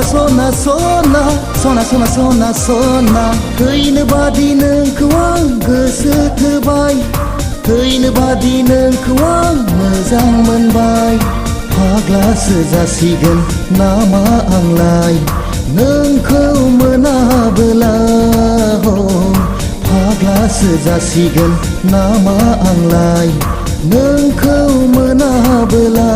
sona sona sona sona sona थैनो बादि नोंखौ आं गोसो थोबाय थैनो बादि नोंखौ आं मोजां मोनबाय फाग्लासो जासिगोन नामा आंलाय नोंखौ मोनाबोला फाग्लासो जासिगोन नामा आंलाय नोंखौ मोनाबोला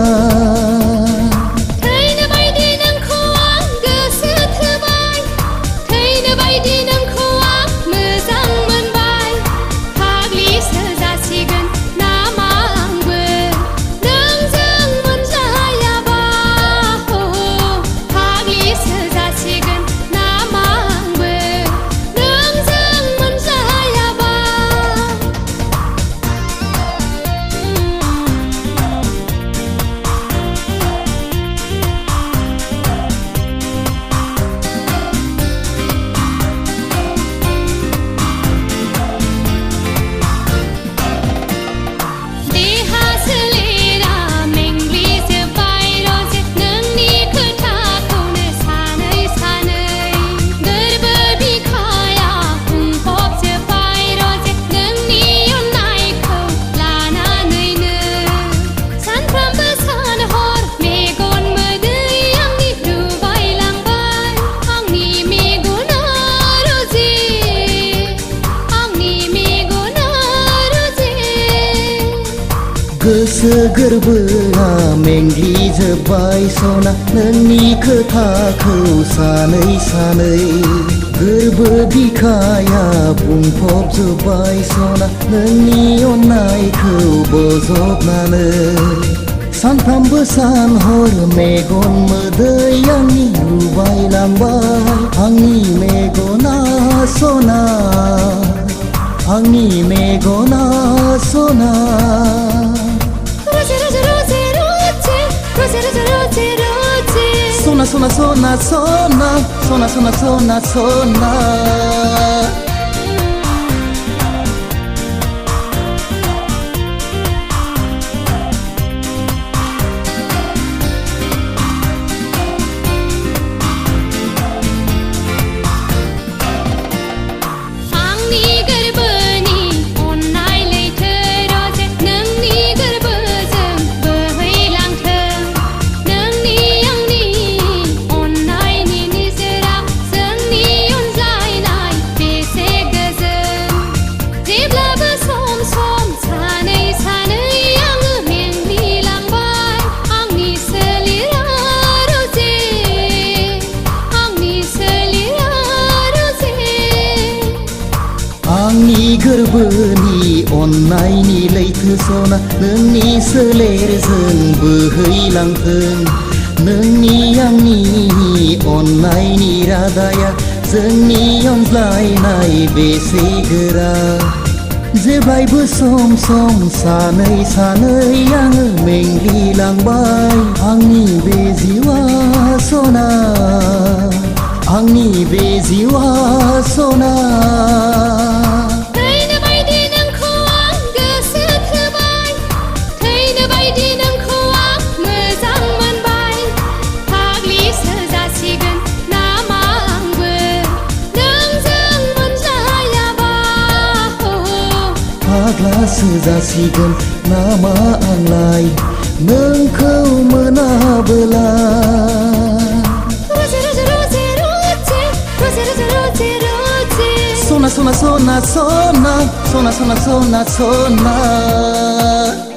गोसो गोरबोआ मेंग्लिजोब्बाय सना नोंनि खोथाखौ सानै सानै गोरबो बिखाया बुंफबजोब्बाय सना नोंनि अननायखौ बजबनानै सानफ्रामबो सान हर मेगन मोदै आंनि रुबायलांबाय आंनि मेगना सना आंनि मेगना सना Sona sona sona sona sona sona sona sona आंनि गोरबोनि अननायनि लैथो सना नोंनि सोलेरजों बोहैलांथों नोंनि आंनि अननायनि रादाया जोंनि अनज्लायनाय बेसे गोरा जेब्लायबो सम सम सानै सानै आङो मेंग्लिलांबाय आंनि बे जिउआ सना आंनि बे जिउआ सना फाग्लासो जासिगोन नामा आंलाय नोंखौ मोनाबोला Sona sona sona sona sona sona sona sona